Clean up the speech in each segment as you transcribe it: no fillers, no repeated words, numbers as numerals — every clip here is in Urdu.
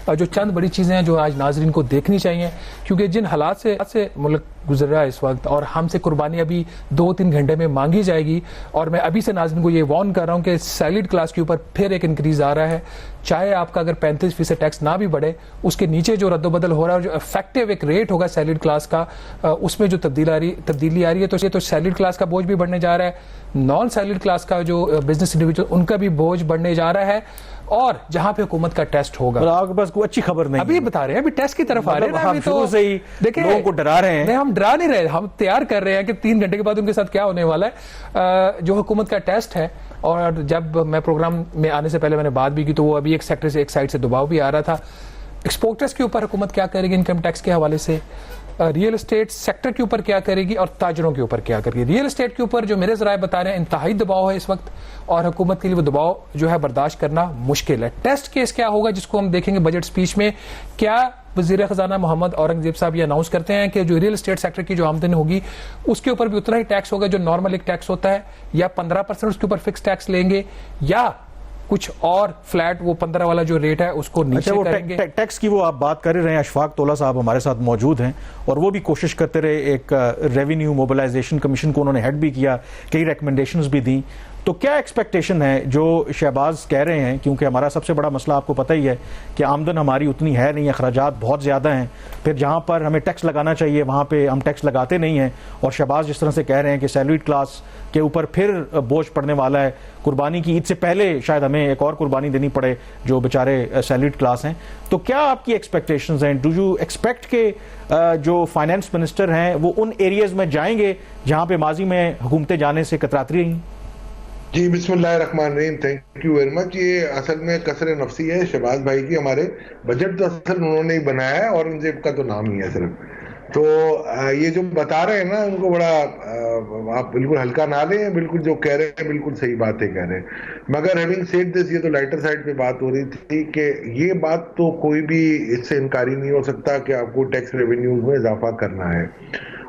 جو چند بڑی چیزیں ہیں جو آج ناظرین کو دیکھنی چاہیے، کیونکہ جن حالات سے ملک گزر رہا ہے اس وقت اور ہم سے قربانی ابھی 2-3 گھنٹے میں مانگی جائے گی، اور میں ابھی سے ناظرین کو یہ وارن کر رہا ہوں کہ سیلڈ کلاس کے اوپر پھر ایک انکریز آ رہا ہے، چاہے آپ کا اگر 35% ٹیکس نہ بھی بڑھے، اس کے نیچے جو رد و بدل ہو رہا ہے اور جو افیکٹو ایک ریٹ ہوگا سیلڈ کلاس کا، اس میں جو تبدیلی آ رہی ہے، تو سیلڈ کلاس کا بوجھ بھی بڑھنے جا رہا ہے، نان سیلڈ کلاس کا جو بزنس انڈیویجول ان کا بھی بوجھ بڑھنے جا رہا ہے، اور جہاں پہ حکومت کا ٹیسٹ ہوگا۔ آپ کے پاس کوئی اچھی خبر نہیں، ابھی بتا رہے ہیں، ابھی ٹیسٹ کی طرف آ رہے ہیں، ہم شروع سے ہی لوگوں کو ڈرا رہے ہیں۔ نہیں، ہم ڈرا نہیں رہے، ہم تیار کر رہے ہیں کہ 3 گھنٹے کے بعد ان کے ساتھ کیا ہونے والا ہے۔ جو حکومت کا ٹیسٹ ہے، اور جب میں پروگرام میں آنے سے پہلے میں نے بات بھی کی تو وہ ابھی ایک سیکٹر سے ایک سائڈ سے دباؤ بھی آ رہا تھا، ایکسپورٹرز کے اوپر حکومت کیا کرے گی انکم ٹیکس کے حوالے سے، ریئل اسٹیٹ سیکٹر کے اوپر کیا کرے گی، اور تاجروں کے اوپر کیا کرے گی۔ ریئل اسٹیٹ کے اوپر جو میرے ذرائع بتا رہے ہیں انتہائی دباؤ ہے اس وقت، اور حکومت کے لیے وہ دباؤ جو ہے برداشت کرنا مشکل ہے۔ ٹیسٹ کیس کیا ہوگا جس کو ہم دیکھیں گے بجٹ سپیچ میں، کیا وزیر خزانہ محمد اورنگزیب صاحب یہ اناؤنس کرتے ہیں کہ جو ریئل اسٹیٹ سیکٹر کی جو آمدنی ہوگی اس کے اوپر بھی اتنا ہی ٹیکس ہوگا جو نارمل ایک ٹیکس ہوتا ہے، یا 15% اس کے اوپر فکس ٹیکس لیں گے، یا کچھ اور فلیٹ وہ 15 والا جو ریٹ ہے اس کو نیچے کریں گے۔ ٹیکس کی وہ آپ بات کر رہے ہیں، اشفاق تولا صاحب ہمارے ساتھ موجود ہیں، اور وہ بھی کوشش کرتے رہے، ایک ریونیو موبلائزیشن کمیشن کو انہوں نے ہیڈ بھی کیا، کئی ریکمنڈیشنز بھی دیں، تو کیا ایکسپیکٹیشن ہے جو شہباز کہہ رہے ہیں؟ کیونکہ ہمارا سب سے بڑا مسئلہ آپ کو پتہ ہی ہے کہ آمدن ہماری اتنی ہے نہیں، اخراجات بہت زیادہ ہیں، پھر جہاں پر ہمیں ٹیکس لگانا چاہیے وہاں پہ ہم ٹیکس لگاتے نہیں ہیں، اور شہباز جس طرح سے کہہ رہے ہیں کہ سیلریڈ کلاس کے اوپر پھر بوجھ پڑنے والا ہے، قربانی کی عید سے پہلے شاید ہمیں ایک اور قربانی دینی پڑے جو بیچارے سیلریڈ کلاس ہیں، تو کیا آپ کی ایکسپیکٹیشنز ہیں؟ ڈو یو ایکسپیکٹ کہ جو فائنانس منسٹر ہیں وہ ان ایریاز میں جائیں گے جہاں پہ ماضی میں حکومتیں جانے سے کتراتی رہیں؟ جی بسم اللہ الرحمن الرحیم، تھینک یو ویری مچ۔ یہ اصل میں کثر نفسی ہے شہباز بھائی کی، ہمارے بجٹ تو اصل انہوں نے ہی بنایا ہے، اورنگزیب کا تو نام ہی ہے صرف، تو یہ جو بتا رہے ہیں نا ان کو بڑا آپ بالکل ہلکا نہ لیں، بالکل جو کہہ رہے ہیں بالکل صحیح باتیں کہہ رہے ہیں، مگر ہیونگ سیڈ دس، یہ تو لائٹر سائڈ پہ بات ہو رہی تھی کہ یہ بات تو کوئی بھی اس سے انکاری نہیں ہو سکتا کہ آپ کو ٹیکس ریونیوز میں اضافہ کرنا ہے،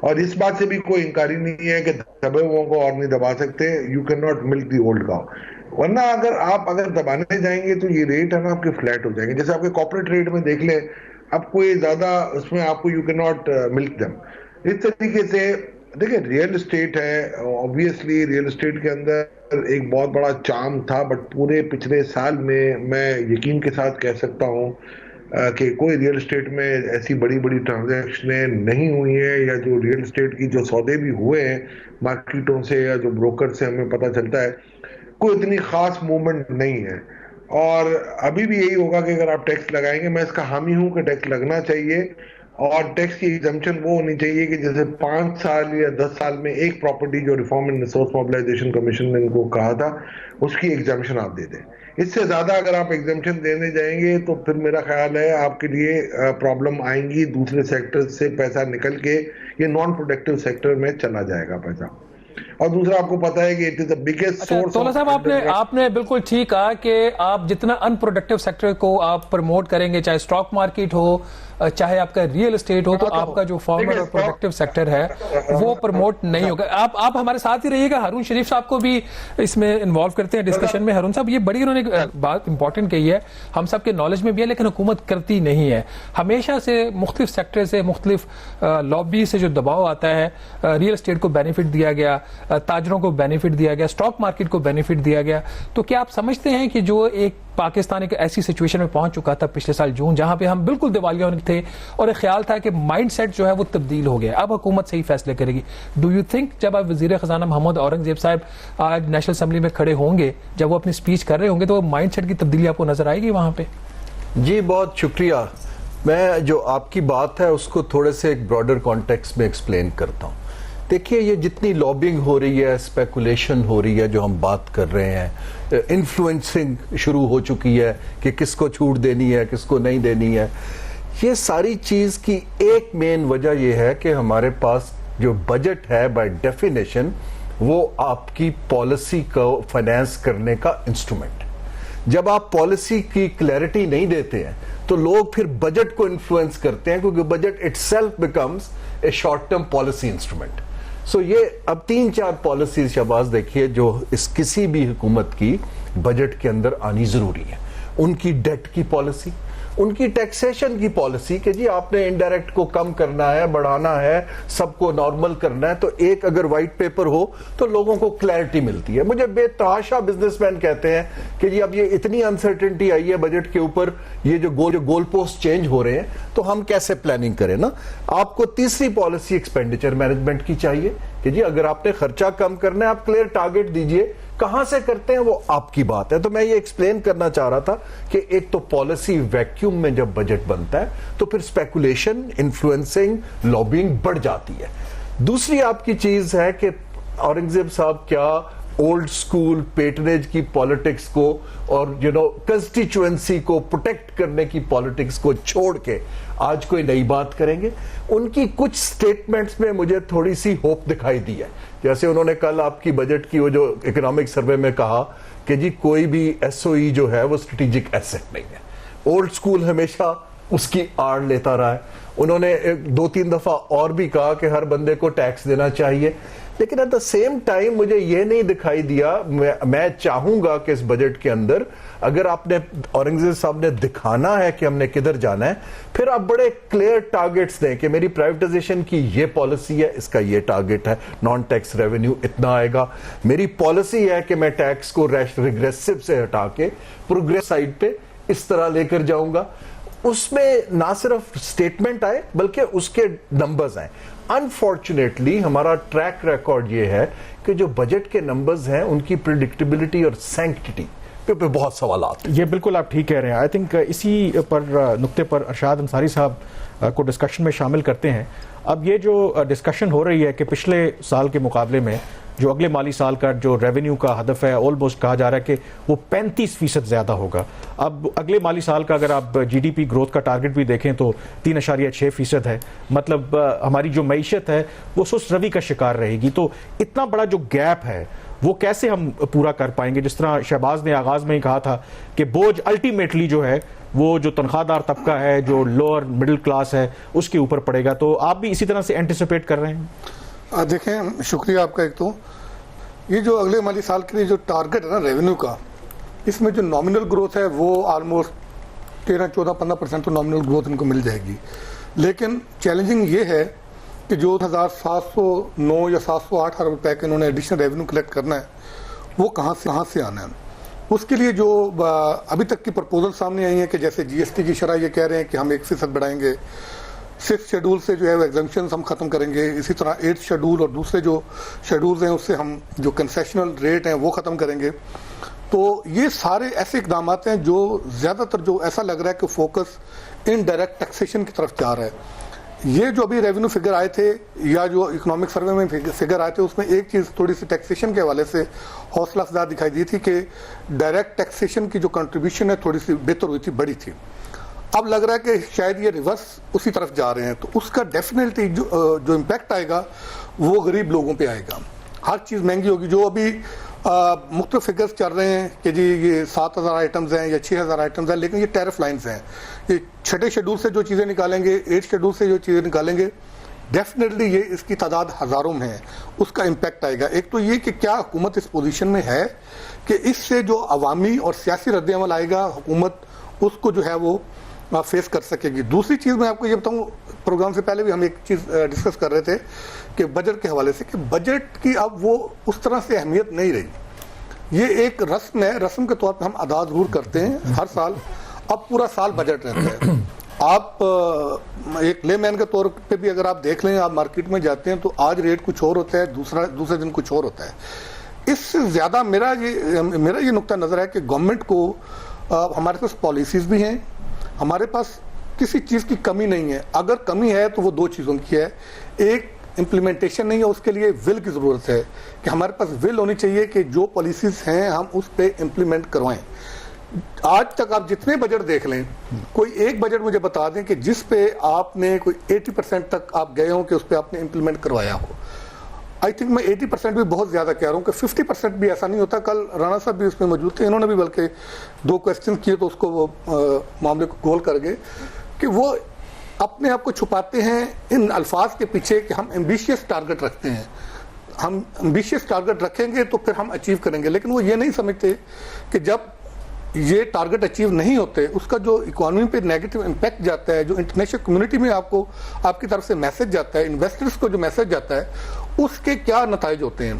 اور اس بات سے بھی کوئی انکاری نہیں ہے کہ دبے ہوئوں کو اور نہیں دبا سکتے، you can not milk the old cow, ورنہ اگر دبانے جائیں گے تو یہ ریٹ ہے نا آپ کے فلیٹ ہو جائیں گے، جیسے آپ کے کارپوریٹ ریٹ میں دیکھ لیں، اب کوئی زیادہ اس میں آپ کو یو کین ناٹ ملک دم۔ اس طریقے سے دیکھیں ریئل اسٹیٹ ہے، اوبویسلی ریئل اسٹیٹ کے اندر ایک بہت بڑا چارم تھا، بٹ پورے پچھلے سال میں یقین کے ساتھ کہہ سکتا ہوں کہ کوئی ریئل اسٹیٹ میں ایسی بڑی ٹرانزیکشنیں نہیں ہوئی ہیں، یا جو ریئل اسٹیٹ کی جو سودے بھی ہوئے ہیں مارکیٹوں سے یا جو بروکر سے ہمیں پتہ چلتا ہے، کوئی اتنی خاص موومنٹ نہیں ہے، اور ابھی بھی یہی ہوگا کہ اگر آپ ٹیکس لگائیں گے، میں اس کا حامی ہوں کہ ٹیکس لگنا چاہیے، اور ٹیکس کی ایگزمپشن وہ ہونی چاہیے کہ جیسے 5 سال یا 10 سال میں ایک پراپرٹی جو reform and resource mobilization commission نے ان کو کہا تھا اس کی ایگزمپشن آپ دے دیں۔ اس سے زیادہ اگر آپ ایگزمپشن دینے جائیں گے تو پھر میرا خیال ہے آپ کے لیے پرابلم آئیں گی، دوسرے سیکٹر سے پیسہ نکل کے یہ نان پروڈکٹیو سیکٹر میں چلا جائے گا پیسہ، اور دوسرا آپ کو پتا ہے کہ it is the biggest source. تولا صاحب آپ نے بالکل ٹھیک کہا کہ آپ جتنا ان پروڈکٹیو سیکٹر کو آپ پروموٹ کریں گے، چاہے اسٹاک مارکیٹ ہو چاہے آپ کا ریئل اسٹیٹ ہو، تو آپ کا جو فارمر اور پروڈکٹیو سیکٹر ہے وہ پروموٹ نہیں ہوگا۔ آپ ہمارے ساتھ ہی رہیے گا، ہارون شریف صاحب کو بھی اس میں انوالو کرتے ہیں ڈسکشن میں۔ ہارون صاحب یہ بڑی انہوں نے بات امپورٹنٹ کہی ہے، ہم سب کے نالج میں بھی ہے، لیکن حکومت کرتی نہیں ہے۔ ہمیشہ سے مختلف سیکٹر سے مختلف لابی سے جو دباؤ آتا ہے، ریئل اسٹیٹ کو بینیفٹ دیا گیا، تاجروں کو بینیفٹ دیا گیا، اسٹاک مارکیٹ کو بینیفٹ دیا گیا، تو کیا آپ سمجھتے ہیں کہ جو ایک پاکستان ایک ایسی سچویشن میں پہنچ چکا تھا پچھلے سال جون، جہاں پہ ہم بالکل دیوالیہ تھے اور ایک خیال تھا کہ مائنڈ سیٹ جو ہے وہ تبدیل ہو گیا، اب حکومت صحیح فیصلے کرے گی، ڈو یو تھنک جب آپ وزیر خزانہ محمد اورنگزیب صاحب آج نیشنل اسمبلی میں کھڑے ہوں گے، جب وہ اپنی سپیچ کر رہے ہوں گے، تو وہ مائنڈ سیٹ کی تبدیلی آپ کو نظر آئے گی وہاں پہ؟ جی بہت شکریہ۔ میں جو آپ کی بات ہے اس کو تھوڑے سے ایک براڈر کانٹیکسٹ میں ایکسپلین کرتا ہوں۔ دیکھیے یہ جتنی لابنگ ہو رہی ہے، اسپیکولیشن ہو رہی ہے، جو ہم بات کر رہے ہیں، انفلوئنسنگ شروع ہو چکی ہے کہ کس کو چھوٹ دینی ہے کس کو نہیں دینی ہے، یہ ساری چیز کی ایک مین وجہ یہ ہے کہ ہمارے پاس جو بجٹ ہے بائی ڈیفینیشن وہ آپ کی پالیسی کو فائنانس کرنے کا انسٹرومنٹ۔ جب آپ پالیسی کی کلیئرٹی نہیں دیتے ہیں تو لوگ پھر بجٹ کو انفلوئنس کرتے ہیں، کیونکہ budget itself becomes a short term policy instrument. So یہ اب 3-4 پالیسیز شہباز دیکھیے جو اس کسی بھی حکومت کی بجٹ کے اندر آنی ضروری ہے۔ ان کی ڈیٹ کی پالیسی، ان کی ٹیکسیشن کی پالیسی کہ جی آپ نے انڈائریکٹ کو کم کرنا ہے, بڑھانا ہے, سب کو نارمل کرنا ہے, تو ایک اگر وائٹ پیپر ہو تو لوگوں کو کلیئرٹی ملتی ہے. مجھے بے تحاشا بزنس مین کہتے ہیں کہ جی اب یہ اتنی انسرٹنٹی آئی ہے بجٹ کے اوپر, یہ جو گول پوسٹ چینج ہو رہے ہیں, تو ہم کیسے پلاننگ کریں نا. آپ کو تیسری پالیسی ایکسپینڈیچر مینجمنٹ کی چاہیے کہ جی اگر آپ نے خرچہ کم کرنا ہے آپ کلیئر ٹارگٹ دیجئے, کہاں سے کرتے ہیں وہ آپ کی بات ہے. تو میں یہ ایکسپلین کرنا چاہ رہا تھا کہ ایک تو پالیسی ویکیوم میں جب بجٹ بنتا ہے تو پھر اسپیکولیشن, انفلوئنسنگ, لابینگ بڑھ جاتی ہے. دوسری آپ کی چیز ہے کہ اورنگزیب صاحب کیا اولڈ سکول پیٹرنیج کی پالیٹکس کو اور کنسٹیچوئنسی کو پروٹیکٹ کرنے کی پالیٹکس کو چھوڑ کے آج کوئی نئی بات کریں گے. ان کی کچھ سٹیٹمنٹس میں مجھے تھوڑی سی ہوپ دکھائی دی ہے. جیسے انہوں نے کل آپ کی بجٹ کی وہ جو اکنامک سروے میں کہا کہ جی کوئی بھی ایس او ای جو ہے وہ اسٹریٹجک ایسٹ نہیں ہے. اولڈ سکول ہمیشہ اس کی آڑ لیتا رہا ہے. انہوں نے 2-3 دفعہ اور بھی کہا کہ ہر بندے کو ٹیکس دینا چاہیے, لیکن ایٹ دا سیم ٹائم مجھے یہ نہیں دکھائی دیا. میں چاہوں گا کہ اس بجٹ کے اندر اگر آپ نے اورنگزیب صاحب نے دکھانا ہے کہ ہم نے کدھر جانا ہے, پھر آپ بڑے کلیئر ٹارگٹس دیں کہ میری پرائیویٹائزیشن کی یہ پالیسی ہے, اس کا یہ ٹارگٹ ہے, نان ٹیکس ریونیو اتنا آئے گا. میری پالیسی ہے کہ میں ٹیکس کو ریگریسو سے ہٹا کے پروگریس سائڈ پہ اس طرح لے کر جاؤں گا. اس میں نہ صرف سٹیٹمنٹ آئے بلکہ اس کے نمبرز آئیں. انفارچونیٹلی ہمارا ٹریک ریکارڈ یہ ہے کہ جو بجٹ کے نمبرز ہیں ان کی پریڈکٹیبلٹی اور سینکٹیٹی پہ بہت سوالات. یہ بالکل آپ ٹھیک کہہ رہے ہیں. آئی تھنک اسی پر نقطے پر ارشاد انصاری صاحب کو ڈسکشن میں شامل کرتے ہیں. اب یہ جو ڈسکشن ہو رہی ہے کہ پچھلے سال کے مقابلے میں جو اگلے مالی سال کا جو ریونیو کا ہدف ہے آلموسٹ کہا جا رہا ہے کہ وہ 35% زیادہ ہوگا. اب اگلے مالی سال کا اگر آپ جی ڈی پی گروتھ کا ٹارگٹ بھی دیکھیں تو 3.6% ہے. مطلب ہماری جو معیشت ہے وہ سست روی کا شکار رہے گی. تو اتنا بڑا جو گیپ ہے وہ کیسے ہم پورا کر پائیں گے؟ جس طرح شہباز نے آغاز میں ہی کہا تھا کہ بوجھ الٹیمیٹلی جو ہے وہ جو تنخواہ دار طبقہ ہے, جو لوور مڈل کلاس ہے, اس کے اوپر پڑے گا. تو آپ بھی اسی طرح سے اینٹیسپیٹ کر رہے ہیں؟ دیکھیں, شکریہ آپ کا. ایک تو یہ جو اگلے مالی سال کے لیے جو ٹارگٹ ہے نا ریونیو کا, اس میں جو نامنل گروتھ ہے وہ آلموسٹ 13-14-15% تو نامنل گروتھ ان کو مل جائے گی. لیکن چیلنجنگ یہ ہے کہ جو 1709 یا 708 ارب روپے کے انہوں نے ایڈیشنل ریونیو کلیکٹ کرنا ہے وہ کہاں سے آنا ہے. اس کے لیے جو ابھی تک کی پرپوزل سامنے آئی ہیں کہ جیسے جی ایس ٹی کی شرح یہ کہہ رہے ہیں کہ ہم 1% بڑھائیں گے, 6 شیڈول سے جو ہے وہ ایگزمپشنز ہم ختم کریں گے, اسی طرح 8 شیڈول اور دوسرے جو شیڈولز ہیں اس سے ہم جو کنسیشنل ریٹ ہیں وہ ختم کریں گے. تو یہ سارے ایسے اقدامات ہیں جو زیادہ تر جو ایسا لگ رہا ہے کہ فوکس انڈائریکٹ ٹیکسیشن کی طرف جا رہا ہے. یہ جو ابھی ریونیو فگر آئے تھے یا جو اکنامک سروے میں فگر آئے تھے اس میں ایک چیز تھوڑی سی ٹیکسیشن کے حوالے سے حوصلہ افزا دکھائی دی تھی کہ ڈائریکٹ ٹیکسیشن کی جو کنٹریبیوشن ہے تھوڑی سی بہتر ہوئی تھی, بڑی تھی. اب لگ رہا ہے کہ شاید یہ ریورس اسی طرف جا رہے ہیں. تو اس کا ڈیفینیٹلی جو امپیکٹ آئے گا وہ غریب لوگوں پہ آئے گا. ہر چیز مہنگی ہوگی. جو ابھی مختلف فگرز چل رہے ہیں کہ جی یہ 7000 آئٹمز ہیں یا 6000 آئٹمز ہیں, لیکن یہ ٹیرف لائنز ہیں. یہ 6 شیڈول سے جو چیزیں نکالیں گے, 8 شیڈول سے جو چیزیں نکالیں گے, ڈیفینیٹلی یہ اس کی تعداد ہزاروں میں ہے, اس کا امپیکٹ آئے گا. ایک تو یہ کہ کیا حکومت اس پوزیشن میں ہے کہ اس سے جو عوامی اور سیاسی رد عمل آئے گا حکومت اس کو جو ہے وہ فیس کر سکے گی. دوسری چیز میں آپ کو یہ بتاؤں, پروگرام سے پہلے بھی ہم ایک چیز ڈسکس کر رہے تھے کہ بجٹ کے حوالے سے کہ بجٹ کی اب وہ اس طرح سے اہمیت نہیں رہی. یہ ایک رسم ہے, رسم کے طور پہ ہم ادا ضرور کرتے ہیں ہر سال. اب پورا سال بجٹ رہتا ہے. آپ ایک لے مین کے طور پہ بھی اگر آپ دیکھ لیں, آپ مارکیٹ میں جاتے ہیں تو آج ریٹ کچھ اور ہوتا ہے, دوسرے دن کچھ اور ہوتا ہے. اس سے زیادہ میرا یہ نقطہ نظر ہے کہ گورنمنٹ کو ہمارے پاس پالیسیز بھی ہیں, ہمارے پاس کسی چیز کی کمی نہیں ہے. اگر کمی ہے تو وہ 2 چیزوں کی ہے. ایک امپلیمنٹیشن نہیں ہے, اس کے لیے ول کی ضرورت ہے کہ ہمارے پاس ول ہونی چاہیے کہ جو پالیسیز ہیں ہم اس پہ امپلیمنٹ کروائیں. آج تک آپ جتنے بجٹ دیکھ لیں, کوئی ایک بجٹ مجھے بتا دیں کہ جس پہ آپ نے کوئی 80% تک آپ گئے ہوں کہ اس پہ آپ نے امپلیمنٹ کروایا ہو. آئی تھنک میں 80% بھی بہت زیادہ کہہ رہا ہوں کہ 50% بھی ایسا نہیں ہوتا. کل رانا صاحب بھی اس میں موجود تھے, انہوں نے بھی بلکہ 2 کویسچن کیے تو اس کو وہ معاملے کو گول کر گئے کہ وہ اپنے آپ کو چھپاتے ہیں ان الفاظ کے پیچھے کہ ہم ایمبیشیس ٹارگٹ رکھتے ہیں, ہم ایمبیشیس ٹارگٹ رکھیں گے تو پھر ہم اچیو کریں گے. لیکن وہ یہ نہیں سمجھتے کہ جب یہ ٹارگٹ اچیو نہیں ہوتے اس کا جو اکانومی پہ نیگیٹو امپیکٹ جاتا ہے, جو انٹرنیشنل کمیونٹی میں آپ کی طرف سے میسج جاتا ہے, انویسٹرز کو جو میسج جاتا ہے, اس کے کیا نتائج ہوتے ہیں.